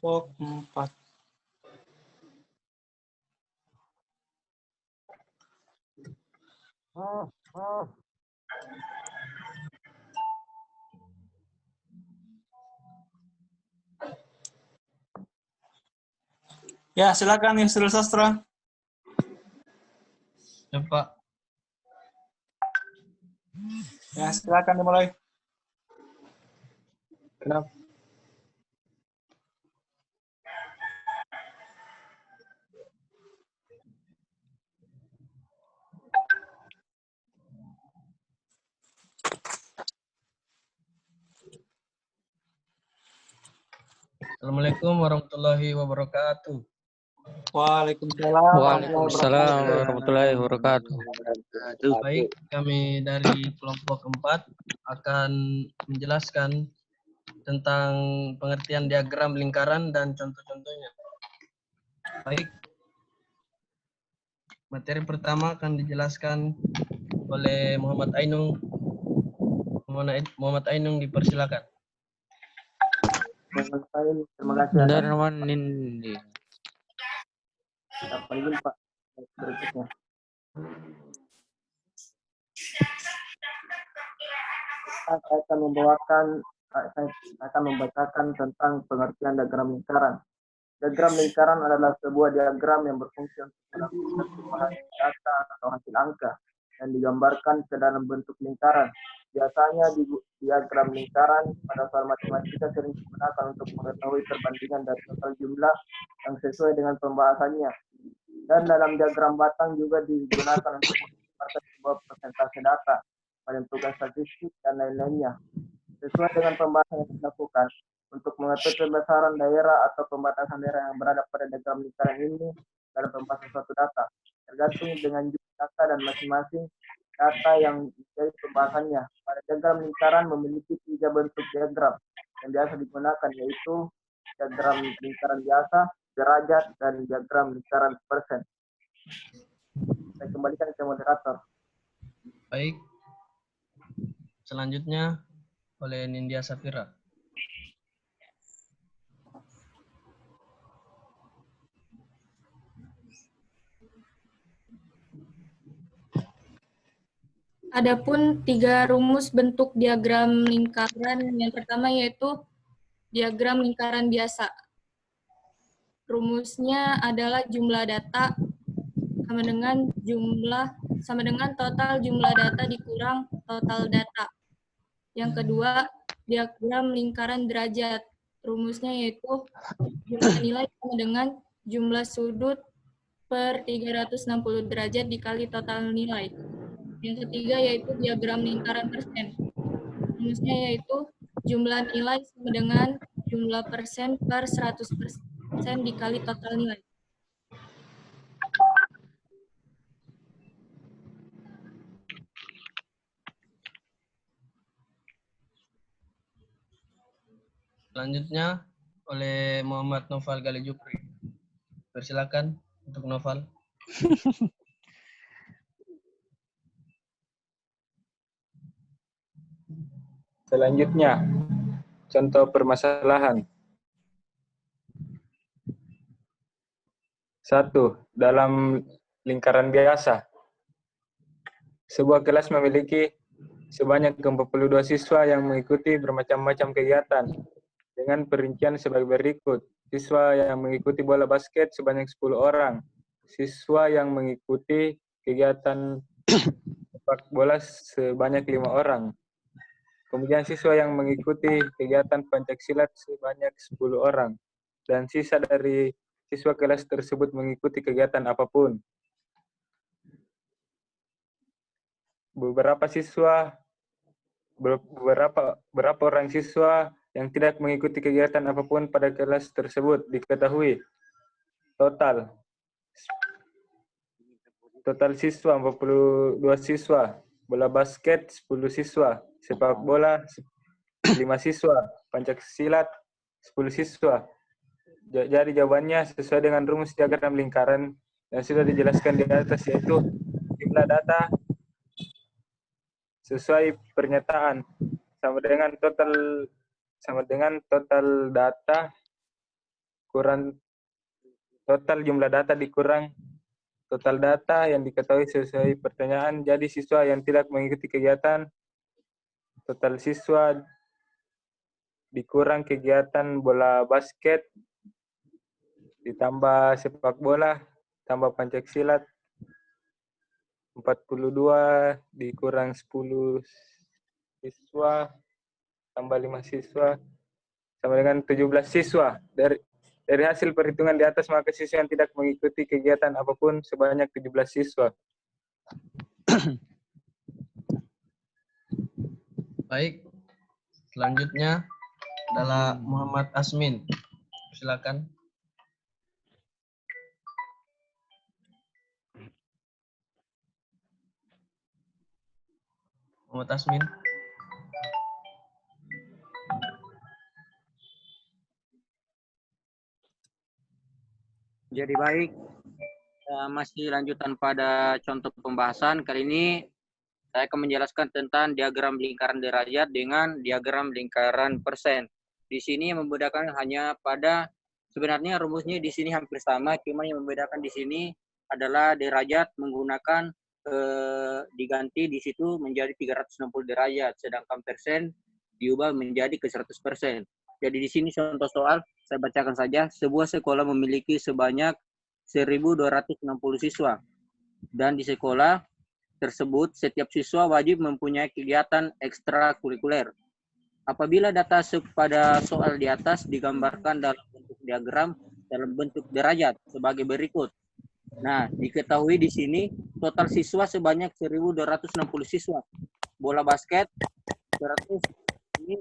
kelompok 4. Ya, silakan Yusril Sastra. Ya, Pak. Ya, silakan dimulai. Kenapa? Assalamualaikum warahmatullahi wabarakatuh. Waalaikumsalam. Waalaikumsalam warahmatullahi wabarakatuh. Baik, kami dari kelompok 4 akan menjelaskan tentang pengertian diagram lingkaran dan contoh-contohnya. Baik, materi pertama akan dijelaskan oleh Muhammad Ainung. Muhammad Ainung dipersilakan. Terima kasih. Darman Nindi. Apa izin Pak? Berikutnya. Saya akan membacakan tentang pengertian diagram lingkaran. Diagram lingkaran adalah sebuah diagram yang berfungsi untuk menentukan perubahan data atau hasil angka yang digambarkan ke dalam bentuk lingkaran. Biasanya diagram lingkaran pada soal matematika sering digunakan untuk mengetahui perbandingan dari total jumlah yang sesuai dengan pembahasannya. Dan dalam diagram batang juga digunakan untuk menggambarkan sebuah persentase data, menentukan statistik, dan lain-lainnya. Sesuai dengan pembahasan yang dilakukan, untuk mengetahui pembesaran daerah atau pembatasan daerah yang berada pada diagram lingkaran ini dalam pembahasan suatu data, tergantung dengan jumlah data dan masing-masing data yang menjadi pembahasannya. Pada diagram lingkaran memiliki 3 bentuk diagram yang biasa digunakan, yaitu diagram lingkaran biasa, derajat, dan diagram lingkaran persen. Saya kembalikan ke moderator. Baik, selanjutnya oleh Nindya Safira. Adapun 3 rumus bentuk diagram lingkaran, yang pertama yaitu diagram lingkaran biasa. Rumusnya adalah jumlah data sama dengan total jumlah data dikurang total data. Yang kedua, diagram lingkaran derajat. Rumusnya yaitu jumlah nilai sama dengan jumlah sudut per 360 derajat dikali total nilai. Yang ketiga yaitu diagram lingkaran persen. Rumusnya yaitu jumlah nilai sama dengan jumlah persen per 100% dikali total nilai. Selanjutnya oleh Muhammad Noval Gali Jupri. Persilakan untuk Noval. Selanjutnya, contoh permasalahan. 1. Dalam lingkaran biasa. Sebuah kelas memiliki sebanyak 42 siswa yang mengikuti bermacam-macam kegiatan dengan perincian sebagai berikut. Siswa yang mengikuti bola basket sebanyak 10 orang. Siswa yang mengikuti kegiatan sepak bola sebanyak 5 orang. Kemudian siswa yang mengikuti kegiatan pencaksilat sebanyak 10 orang. Dan sisa dari siswa kelas tersebut mengikuti kegiatan apapun. Berapa orang siswa yang tidak mengikuti kegiatan apapun pada kelas tersebut diketahui. Total siswa 42 siswa, bola basket 10 siswa, sepak bola 5 siswa, pencaksilat 10 siswa. Jadi jawabannya sesuai dengan rumus diagram lingkaran yang sudah dijelaskan di atas, yaitu jumlah data sesuai pernyataan sama dengan total data kurang total jumlah data dikurang total data yang diketahui sesuai pertanyaan. Jadi siswa yang tidak mengikuti kegiatan, total siswa dikurang kegiatan bola basket, ditambah sepak bola, tambah pencaksilat, 42 dikurang 10 siswa, tambah 5 siswa, sama dengan 17 siswa. Dari hasil perhitungan di atas, maka siswa yang tidak mengikuti kegiatan apapun sebanyak 17 siswa. Baik, selanjutnya adalah Muhammad Asmin. Silakan. Muhammad Asmin. Jadi baik, masih lanjutan pada contoh pembahasan. Kali ini saya akan menjelaskan tentang diagram lingkaran derajat dengan diagram lingkaran persen. Di sini yang membedakan hanya pada, sebenarnya rumusnya di sini hampir sama, cuma yang membedakan di sini adalah derajat menggunakan diganti di situ menjadi 360 derajat, sedangkan persen diubah menjadi ke 100%. Jadi di sini contoh soal, saya bacakan saja. Sebuah sekolah memiliki sebanyak 1.260 siswa. Dan di sekolah tersebut, setiap siswa wajib mempunyai kegiatan ekstrakurikuler. Apabila data pada soal di atas digambarkan dalam bentuk diagram, dalam bentuk derajat sebagai berikut. Nah, diketahui di sini total siswa sebanyak 1.260 siswa. Bola basket 100, ini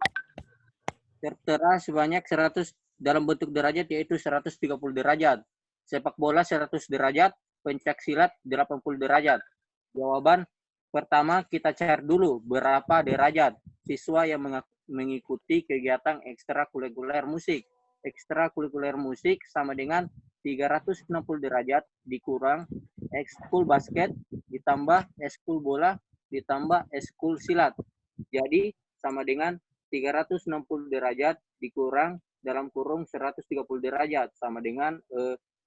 tertera sebanyak 100 dalam bentuk derajat, yaitu 130 derajat. Sepak bola 100 derajat, pencak silat 80 derajat. Jawaban pertama, kita cari dulu berapa derajat siswa yang mengikuti kegiatan ekstrakurikuler musik. Ekstrakurikuler musik sama dengan 360 derajat dikurang ekskul basket ditambah ekskul bola ditambah ekskul silat. Jadi sama dengan 360 derajat dikurang dalam kurung 130 derajat sama dengan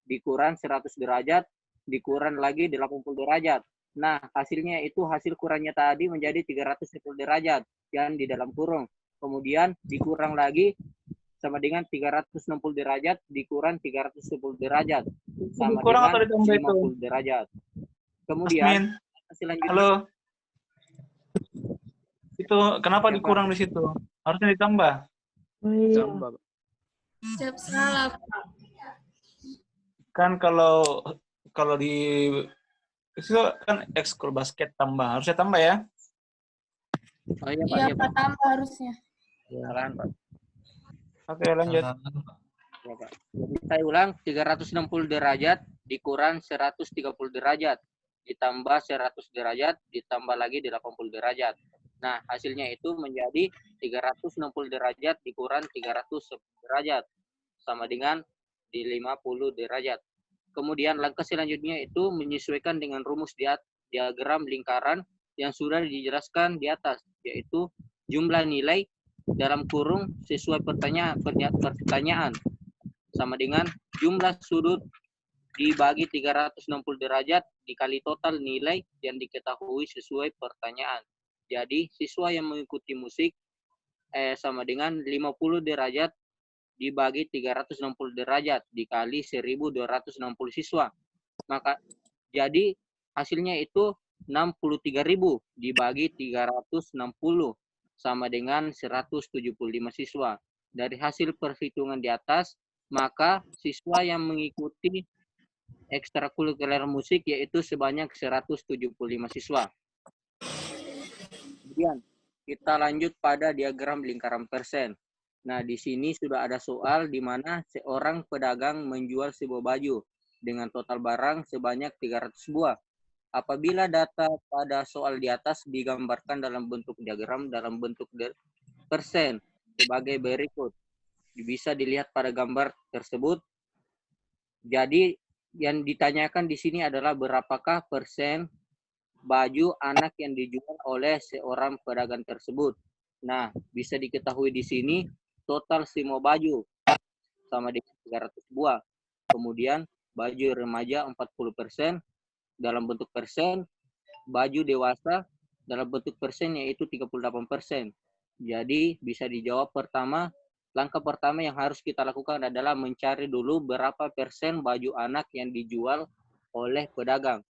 dikurang 100 derajat dikurang lagi 80 derajat. Nah, hasilnya itu hasil kurangnya tadi menjadi 310 derajat yang di dalam kurung. Kemudian dikurang lagi sama dengan 360 derajat dikurang 310 derajat sama Kurang atau dengan ditambah 50 derajat. Kemudian selanjutnya, halo. Itu kenapa Ya, dikurang di situ? Harusnya ditambah. tambah. Siap salah, Pak. Kan kalau di itu kan ekskul basket tambah. Harusnya tambah ya. Oh iya, Pak. Iya, Iya, Pak, Pak. tambah harusnya. Ya, kan, Pak. Oke, lanjut. Ya, Pak. Jadi saya ulang, 360 derajat dikurang 130 derajat, ditambah 100 derajat, ditambah lagi 80 derajat. Nah, hasilnya itu menjadi 360 derajat dikurang 310 derajat, sama dengan di 50 derajat. Kemudian langkah selanjutnya itu menyesuaikan dengan rumus diagram lingkaran yang sudah dijelaskan di atas, yaitu jumlah nilai dalam kurung sesuai pertanyaan sama dengan jumlah sudut dibagi 360 derajat dikali total nilai yang diketahui sesuai pertanyaan. Jadi siswa yang mengikuti musik sama dengan 50 derajat dibagi 360 derajat dikali 1.260 siswa. Maka jadi hasilnya itu 63.000 dibagi 360 sama dengan 175 siswa. Dari hasil perhitungan di atas, maka siswa yang mengikuti ekstrakurikuler musik yaitu sebanyak 175 siswa. Kemudian kita lanjut pada diagram lingkaran persen. Nah, di sini sudah ada soal di mana seorang pedagang menjual sebuah baju dengan total barang sebanyak 300 buah. Apabila data pada soal di atas digambarkan dalam bentuk diagram dalam bentuk persen sebagai berikut. Bisa dilihat pada gambar tersebut. Jadi yang ditanyakan di sini adalah berapakah persen baju anak yang dijual oleh seorang pedagang tersebut. Nah, bisa diketahui di sini total semua baju sama dengan 300 buah. Kemudian baju remaja 40% dalam bentuk persen, baju dewasa dalam bentuk persen yaitu 38%. Jadi bisa dijawab pertama, langkah pertama yang harus kita lakukan adalah mencari dulu berapa persen baju anak yang dijual oleh pedagang.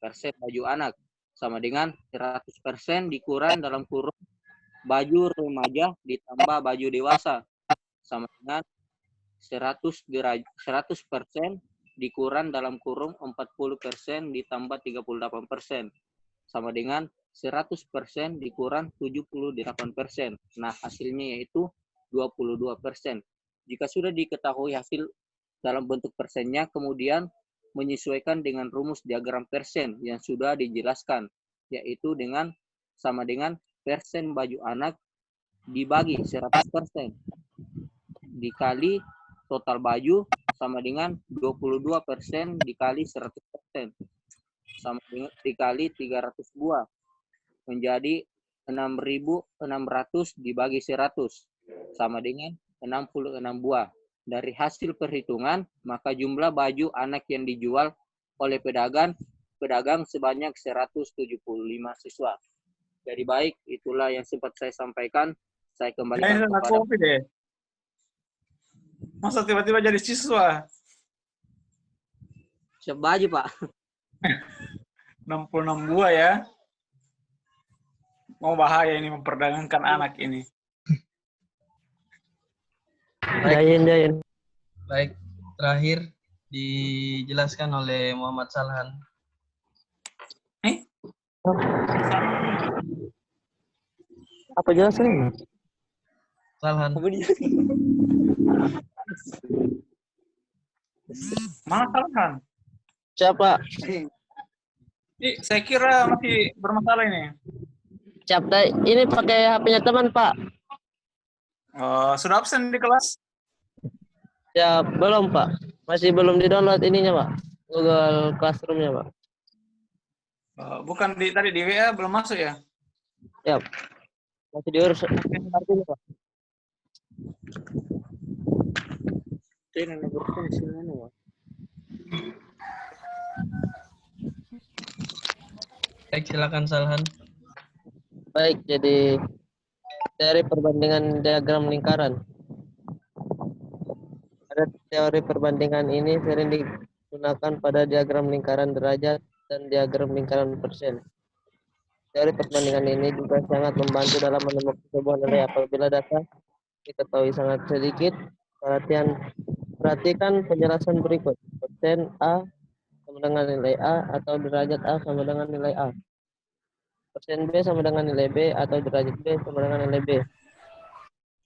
Persen baju anak sama dengan 100% dikurang dalam kurung baju remaja ditambah baju dewasa sama dengan 100% dikurang dalam kurung 40% ditambah 38% sama dengan 100% dikurang 78%. Nah, hasilnya yaitu 22%. Jika sudah diketahui hasil dalam bentuk persennya, kemudian menyesuaikan dengan rumus diagram persen yang sudah dijelaskan, yaitu dengan sama dengan persen baju anak dibagi 100% dikali total baju sama dengan 22% dikali 100% sama dengan dikali 300 buah menjadi 6.600 dibagi 100 sama dengan 66 buah. Dari hasil perhitungan, maka jumlah baju anak yang dijual oleh pedagang sebanyak 175 siswa. Jadi baik, itulah yang sempat saya sampaikan. Saya kembalikan kepada kopi deh. Masa tiba-tiba jadi siswa? siap baju, Pak. 66 buah ya. Mau bahaya ini memperdagangkan anak ini. Jain. Baik, terakhir dijelaskan oleh Muhammad Salhan. Apa jelasin? Salhan. Mana Salhan? Siapa? Saya kira masih bermasalah ini. Siapa? Ini pakai HP-nya teman, Pak. Sudah absen di kelas? Ya, belum, Pak. Masih belum di-download ininya, Pak. Google Classroom-nya, Pak. Bukan tadi di WA belum masuk ya? Ya. Masih diurus. Artinya, Pak. Baik, silakan Salhan. Baik, jadi dari perbandingan diagram lingkaran. Pada teori perbandingan ini sering digunakan pada diagram lingkaran derajat dan diagram lingkaran persen. Teori perbandingan ini juga sangat membantu dalam menemukan sebuah nilai apabila data diketahui sangat sedikit. Perhatikan penjelasan berikut. Persen A sama dengan nilai A atau derajat A sama dengan nilai A. Persen B sama dengan nilai B atau derajat B sama dengan nilai B.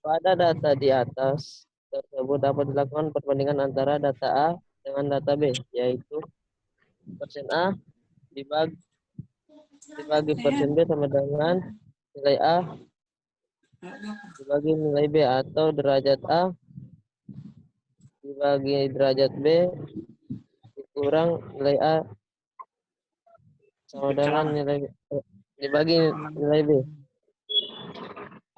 Pada data di atas tersebut dapat dilakukan perbandingan antara data A dengan data B, yaitu persen A dibagi persen B sama dengan nilai A dibagi nilai B atau derajat A dibagi derajat B dikurang nilai A sama dengan nilai dibagi nilai B.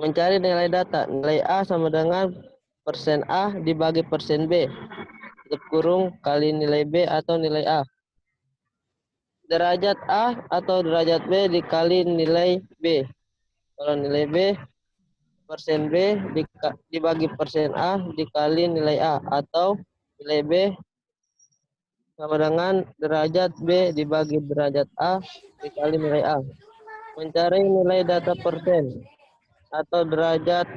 Mencari nilai data, nilai A sama dengan persen A dibagi persen B tutup kurung kali nilai B atau nilai A. Derajat A atau derajat B dikali nilai B. Kalau nilai B, persen B dibagi persen A dikali nilai A atau nilai B sama dengan derajat B dibagi derajat A dikali nilai A. Mencari nilai data persen atau derajat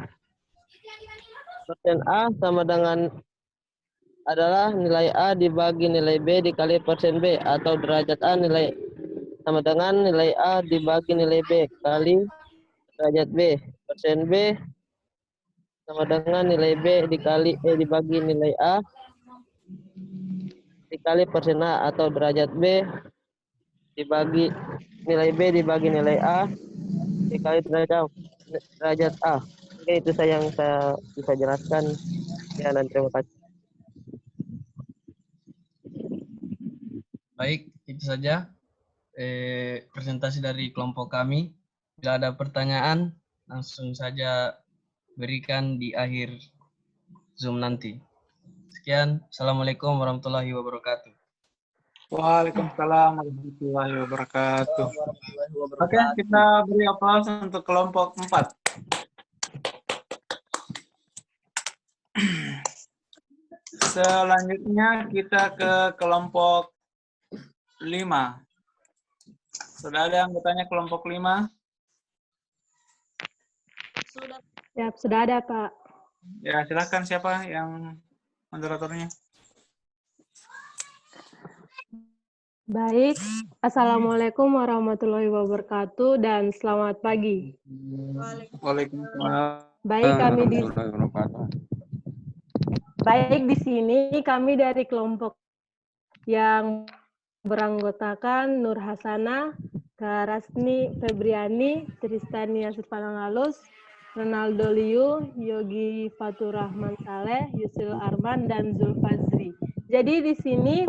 persen A sama dengan adalah nilai A dibagi nilai B dikali persen B atau derajat A nilai sama dengan nilai A dibagi nilai B kali derajat B. Persen B sama dengan nilai B dikali dibagi nilai A dikali persen A atau derajat B dibagi nilai B dibagi nilai A dikali derajat A. Oke, itu yang saya bisa jelaskan. Ya, dan terima kasih. Baik, itu saja presentasi dari kelompok kami. Bila ada pertanyaan, langsung saja berikan di akhir Zoom nanti. Sekian. Assalamualaikum warahmatullahi wabarakatuh. Waalaikumsalam warahmatullahi wabarakatuh. Oke, kita beri aplaus untuk kelompok 4. Selanjutnya kita ke kelompok 5. Sudah ada anggotanya kelompok 5? Sudah ada, Pak. Ya, silakan siapa yang moderatornya? Baik. Assalamualaikum warahmatullahi wabarakatuh dan selamat pagi. Waalaikumsalam. Baik di sini kami dari kelompok yang beranggotakan Nur Hasanah, Karasni Febriani, Tristania Sirpanangalus, Ronaldo Liu, Yogi Fatur Rahman Saleh, Yusril Arman, dan Zulfazri. Jadi di sini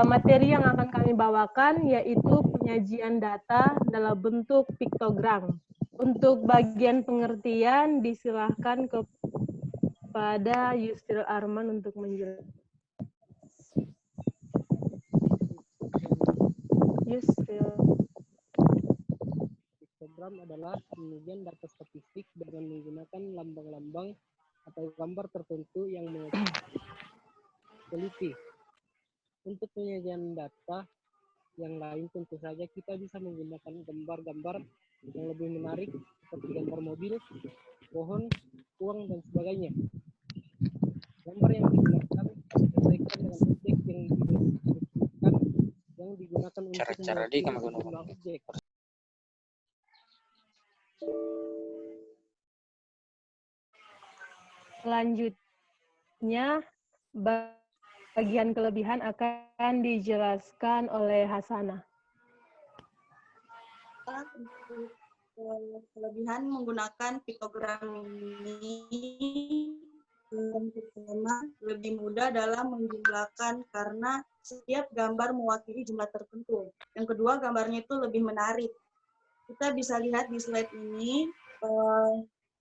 materi yang akan kami bawakan yaitu penyajian data dalam bentuk piktogram. Untuk bagian pengertian disilahkan kepada Yusril Arman untuk menjelaskan. Yusril. Piktogram adalah penyajian data statistik dengan menggunakan lambang-lambang atau gambar tertentu yang teliti. Untuk penyajian data yang lain tentu saja kita bisa menggunakan gambar-gambar yang lebih menarik seperti gambar mobil, pohon, uang, dan sebagainya. Gambar yang digunakan disesuaikan dengan objek yang digunakan untuk mewakili sejumlah objek. Selanjutnya, bagian kelebihan akan dijelaskan oleh Hasanah. Untuk kelebihan menggunakan piktogram ini, yang pertama lebih mudah dalam menjumlahkan karena setiap gambar mewakili jumlah tertentu. Yang kedua, gambarnya itu lebih menarik. Kita bisa lihat di slide ini,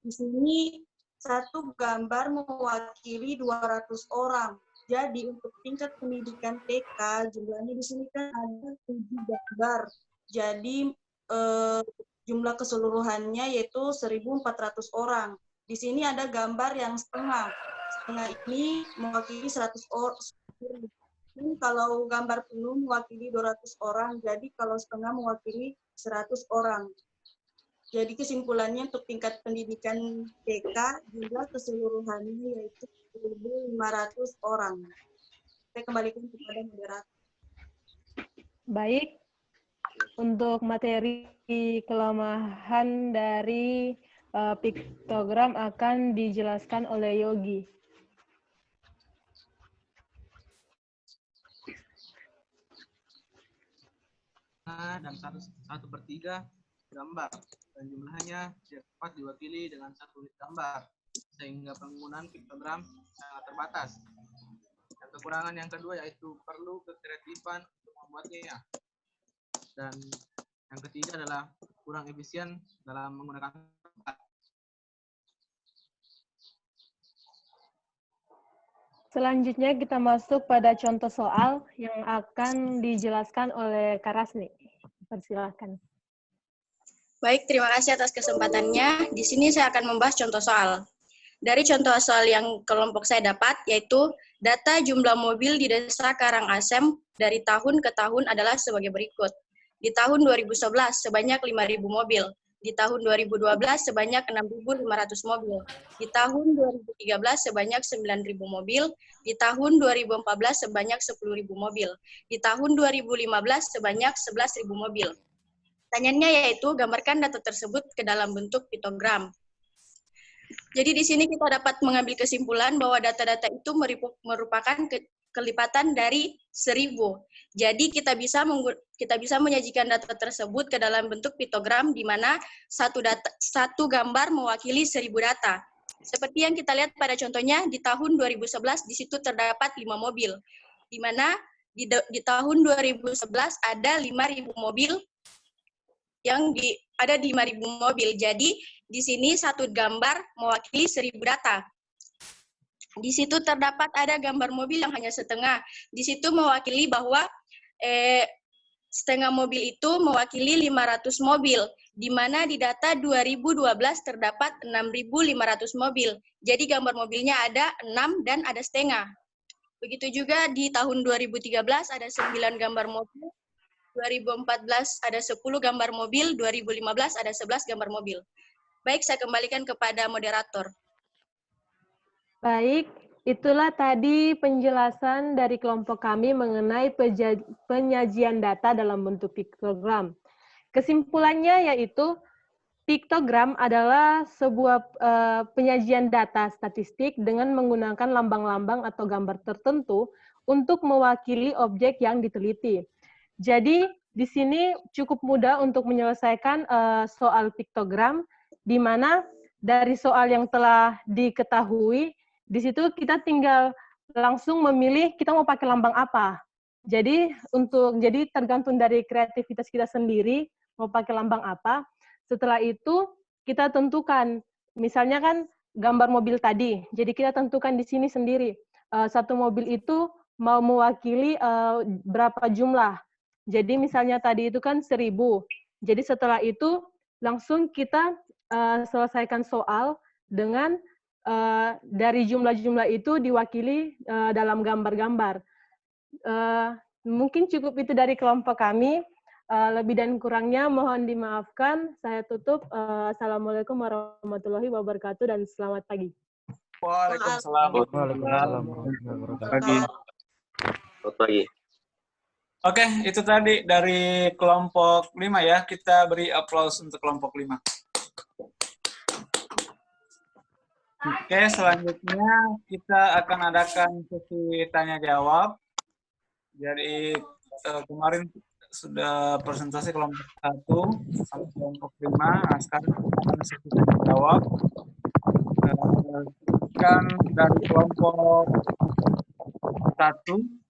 di sini satu gambar mewakili 200 orang. Jadi untuk tingkat pendidikan TK, jumlahnya di sini kan ada 7 gambar. Jadi jumlah keseluruhannya yaitu 1.400 orang. Di sini ada gambar yang setengah. Setengah ini mewakili 100 orang. Kalau gambar penuh mewakili 200 orang, jadi kalau setengah mewakili 100 orang. Jadi kesimpulannya untuk tingkat pendidikan TK, jumlah keseluruhannya yaitu 1.500 orang. Saya kembalikan kepada moderator. Baik, untuk materi kelemahan dari piktogram akan dijelaskan oleh Yogi. Dan 1/3 gambar dan jumlahnya dapat diwakili dengan 1 unit gambar sehingga penggunaan piktogram sangat terbatas. Dan kekurangan yang kedua yaitu perlu kekreatifan untuk membuatnya. Dan yang ketiga adalah kurang efisien dalam menggunakan tempat. Selanjutnya kita masuk pada contoh soal yang akan dijelaskan oleh Karasni. Persilakan. Baik, terima kasih atas kesempatannya. Di sini saya akan membahas contoh soal. Dari contoh soal yang kelompok saya dapat, yaitu data jumlah mobil di Desa Karangasem dari tahun ke tahun adalah sebagai berikut. Di tahun 2011 sebanyak 5.000 mobil. Di tahun 2012 sebanyak 6.500 mobil. Di tahun 2013 sebanyak 9.000 mobil. Di tahun 2014 sebanyak 10.000 mobil. Di tahun 2015 sebanyak 11.000 mobil. Pertanyaannya yaitu gambarkan data tersebut ke dalam bentuk piktogram. Jadi di sini kita dapat mengambil kesimpulan bahwa data-data itu merupakan kelipatan dari 1.000. Jadi kita bisa menyajikan data tersebut ke dalam bentuk piktogram di mana satu gambar mewakili 1.000 data. Seperti yang kita lihat pada contohnya di tahun 2011 di situ terdapat 5 mobil. Di mana di tahun 2011 ada 5.000 mobil ada 5.000 mobil. Jadi di sini satu gambar mewakili 1.000 data. Di situ terdapat ada gambar mobil yang hanya setengah. Di situ mewakili bahwa setengah mobil itu mewakili 500 mobil, di mana di data 2012 terdapat 6.500 mobil. Jadi gambar mobilnya ada 6 dan ada setengah. Begitu juga di tahun 2013 ada 9 gambar mobil, 2014 ada 10 gambar mobil, 2015 ada 11 gambar mobil. Baik, saya kembalikan kepada moderator. Baik, itulah tadi penjelasan dari kelompok kami mengenai penyajian data dalam bentuk piktogram. Kesimpulannya yaitu piktogram adalah sebuah penyajian data statistik dengan menggunakan lambang-lambang atau gambar tertentu untuk mewakili objek yang diteliti. Jadi di sini cukup mudah untuk menyelesaikan soal piktogram, di mana dari soal yang telah diketahui, di situ kita tinggal langsung memilih kita mau pakai lambang apa. Jadi tergantung dari kreativitas kita sendiri mau pakai lambang apa. Setelah itu kita tentukan, misalnya kan gambar mobil tadi. Jadi kita tentukan di sini sendiri satu mobil itu mau mewakili berapa jumlah. Jadi misalnya tadi itu kan 1.000. Jadi setelah itu langsung kita selesaikan soal dengan dari jumlah-jumlah itu diwakili dalam gambar-gambar. Mungkin cukup itu dari kelompok kami. Lebih dan kurangnya mohon dimaafkan. Saya tutup. Assalamualaikum warahmatullahi wabarakatuh dan selamat pagi. Waalaikumsalam. Waalaikumsalam. Selamat pagi. Oke, itu tadi dari kelompok 5 ya. Kita beri aplaus untuk kelompok 5. Oke, selanjutnya kita akan adakan sesi tanya jawab. Jadi kemarin sudah presentasi kelompok 1 sampai kelompok 5. Nah, sekarang kita akan sesi tanya jawab. Kan dari kelompok 1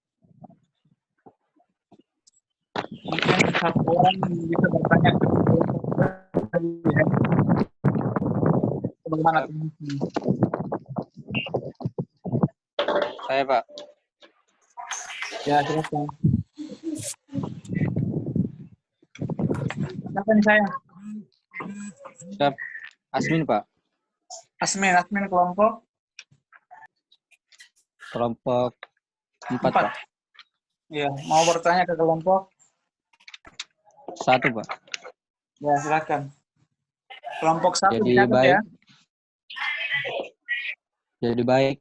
mungkin satu orang bisa bertanya ke kelompok 2. Bagaimana? Saya, Pak. Ya, silakan. Siapa nih saya? Asmin, Pak. Asmin kelompok? Kelompok 4, Pak. Iya, mau bertanya ke kelompok? 1, Pak. Ya, silakan. Kelompok 1 Jadi dicatat baik. ya. Jadi baik.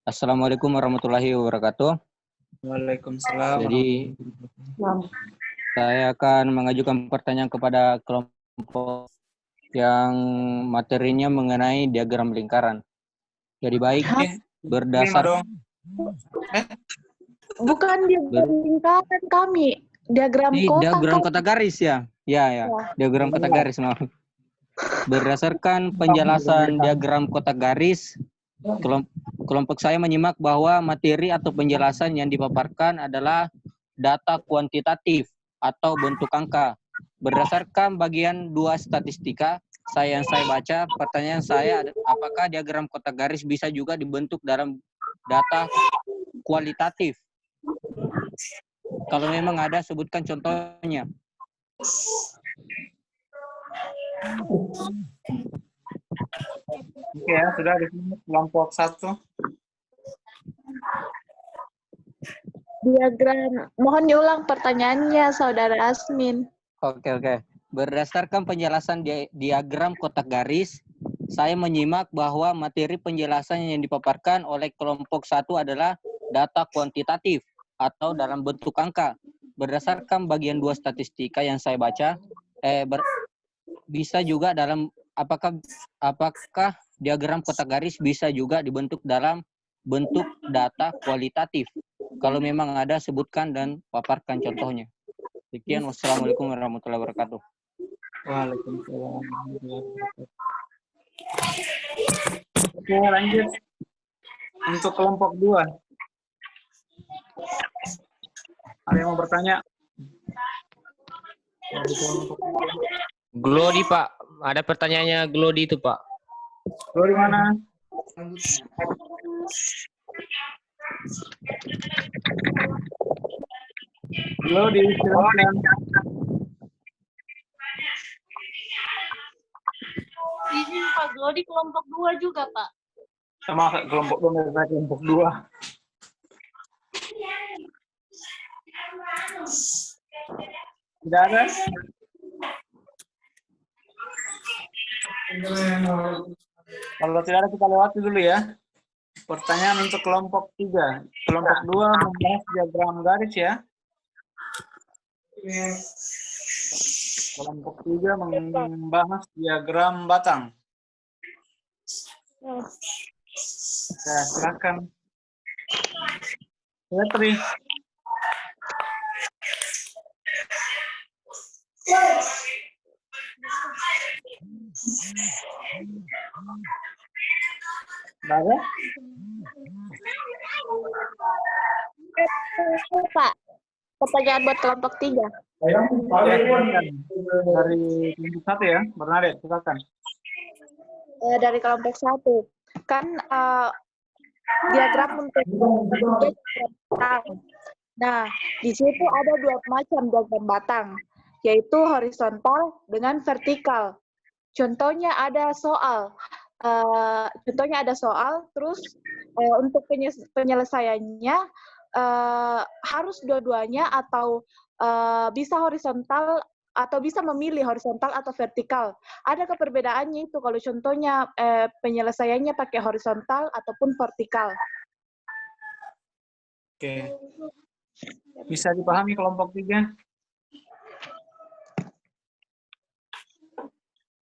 Assalamualaikum warahmatullahi wabarakatuh. Waalaikumsalam. Jadi saya akan mengajukan pertanyaan kepada kelompok yang materinya mengenai diagram lingkaran. Jadi baik, berdasar bukan diagram lingkaran kami, diagram kotak. Diagram kotak garis ya. Ya. Diagram kotak garis, maaf. Berdasarkan penjelasan diagram kotak garis, kelompok saya menyimak bahwa materi atau penjelasan yang dipaparkan adalah data kuantitatif atau bentuk angka. Berdasarkan bagian 2 statistika yang saya baca, pertanyaan saya, apakah diagram kotak garis bisa juga dibentuk dalam data kualitatif? Kalau memang ada, sebutkan contohnya. Oke ya, sudah di sini kelompok 1. Diagram, mohon diulang pertanyaannya, Saudara Asmin. Oke. Berdasarkan penjelasan diagram kotak garis, saya menyimak bahwa materi penjelasan yang dipaparkan oleh kelompok 1 adalah data kuantitatif atau dalam bentuk angka. Berdasarkan bagian 2 statistika yang saya baca, bisa juga dalam apakah diagram kotak garis bisa juga dibentuk dalam bentuk data kualitatif? Kalau memang ada, sebutkan dan paparkan contohnya. Sekian, wassalamualaikum warahmatullahi wabarakatuh. Waalaikumsalam. Oke, lanjut. Untuk kelompok 2. Ada yang mau bertanya? Glodi, Pak. Ada pertanyaannya Glodi itu, Pak. Glodi mana? Halo, dijelaskan. Ini Pak Glodi kelompok 2 juga, Pak. Sama kelompok 2, kelompok 2. Tidak ada? Kalau tidak ada kita lewati dulu ya. Pertanyaan untuk kelompok 3. Kelompok 2 membahas diagram garis ya. Kelompok 3 membahas diagram batang. Ya, silakan. Petri. Baga? Pak, pertanyaan buat kelompok 3. Ya, silakan. Dari kelompok 1 ya, Bernadette, silakan. Dari kelompok 1. Kan diagram untuk batang. Nah, di situ ada 2 macam diagram batang, yaitu horizontal dengan vertikal. Contohnya ada soal. Terus untuk penyelesaiannya harus dua-duanya atau bisa horizontal atau bisa memilih horizontal atau vertikal. Adakah perbedaannya itu kalau contohnya penyelesaiannya pakai horizontal ataupun vertikal? Oke. Bisa dipahami kelompok 3?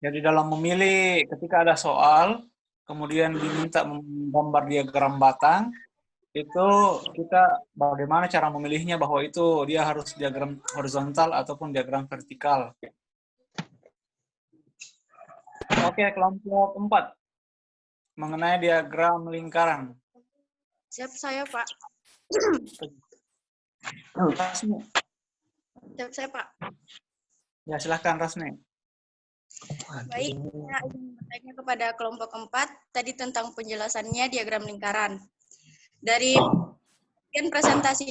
Jadi dalam memilih ketika ada soal, kemudian diminta menggambar diagram batang, itu kita bagaimana cara memilihnya bahwa itu dia harus diagram horizontal ataupun diagram vertikal. Oke, kelompok 4. Mengenai diagram lingkaran. Siap saya, Pak. Rasmi. Siap saya, Pak. Ya, silahkan Rasmi. Baik, saya ingin bertanya kepada kelompok 4 tadi tentang penjelasannya diagram lingkaran. Dari presentasi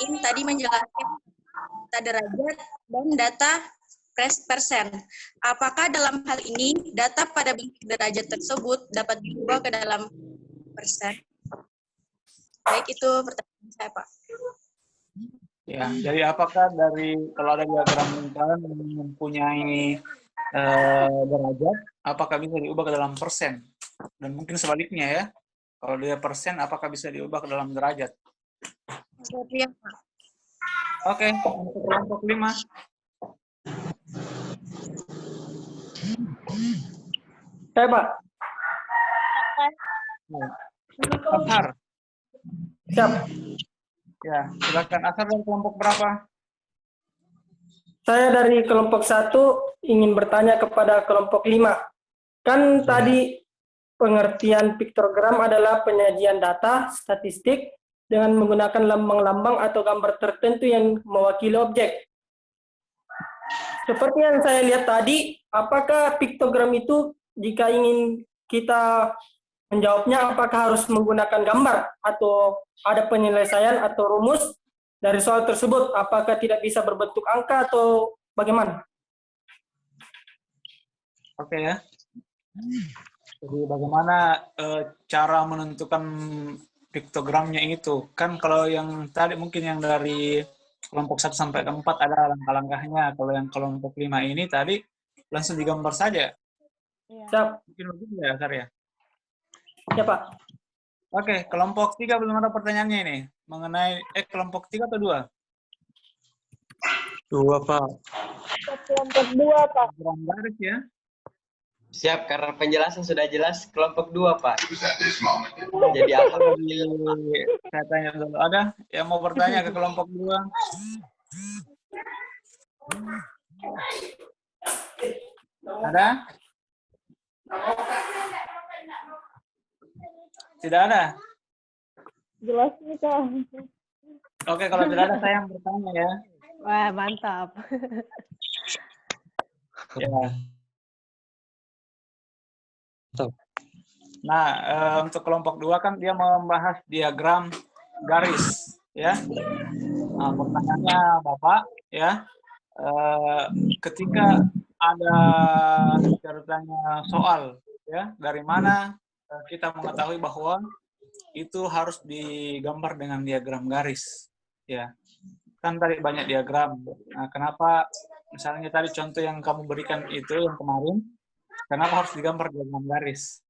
ini tadi menjelaskan data derajat dan data persen. Apakah dalam hal ini data pada bentuk derajat tersebut dapat diubah ke dalam persen? Baik, itu pertanyaan saya, Pak. Ya, jadi apakah kalau ada diagram lingkaran yang mempunyai derajat, apakah bisa diubah ke dalam persen? Dan mungkin sebaliknya ya, kalau dia persen, apakah bisa diubah ke dalam derajat? Iya, Pak. Oke, untuk kelompok 5. Saya, Pak. Ashar. Siap. Ya, silakan. Ashar dari kelompok berapa? Saya dari kelompok 1 ingin bertanya kepada kelompok 5. Kan tadi pengertian piktogram adalah penyajian data statistik dengan menggunakan lambang-lambang atau gambar tertentu yang mewakili objek. Seperti yang saya lihat tadi, apakah piktogram itu jika ingin kita menjawabnya apakah harus menggunakan gambar atau ada penyelesaian atau rumus dari soal tersebut, apakah tidak bisa berbentuk angka atau bagaimana? Oke ya. Jadi bagaimana cara menentukan piktogramnya itu? Kan kalau yang tadi mungkin yang dari kelompok 1 sampai 4 ada langkah-langkahnya. Kalau yang kelompok 5 ini tadi langsung digambar saja. Siap. Mungkin begitu ya, Karya? Ya, Pak. Oke, kelompok 3 belum ada pertanyaannya ini. Mengenai, kelompok 3 atau 2? 2, Pak. Kelompok 2, Pak. Garis ya. Siap, karena penjelasan sudah jelas kelompok 2, Pak. Jadi apa? Saya tanya dulu. Ada yang mau bertanya ke kelompok 2? Ada? Tidak ada? Jelas nih, Kak. Oke, kalau tidak ada saya yang bertanya ya. Wah, mantap. Ya. Nah, untuk kelompok 2 kan dia membahas diagram garis, ya. Nah, pertanyaannya Bapak, ya, ketika ada ceritanya soal, ya, dari mana kita mengetahui bahwa itu harus digambar dengan diagram garis, ya. Kan tadi banyak diagram. Nah, kenapa misalnya tadi contoh yang kamu berikan itu yang kemarin, kenapa harus digambar diagram garis?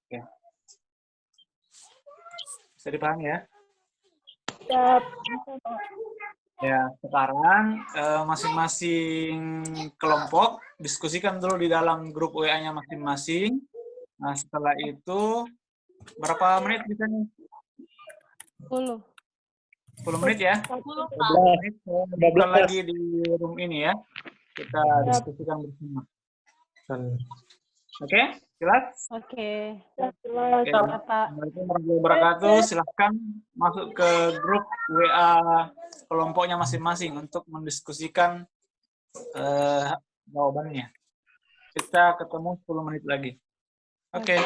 Oke. Bisa dipahami ya? Ya, sekarang masing-masing kelompok diskusikan dulu di dalam grup WA-nya masing-masing. Nah, setelah itu berapa menit bisa nih? 10 menit ya? 10 menit. Bukan lagi di room ini ya. Kita diskusikan bersama. Oke? Jelas? Oke. Assalamualaikum warahmatullahi wabarakatuh. Silahkan masuk ke grup WA kelompoknya masing-masing untuk mendiskusikan jawabannya. Kita ketemu 10 menit lagi. Oke.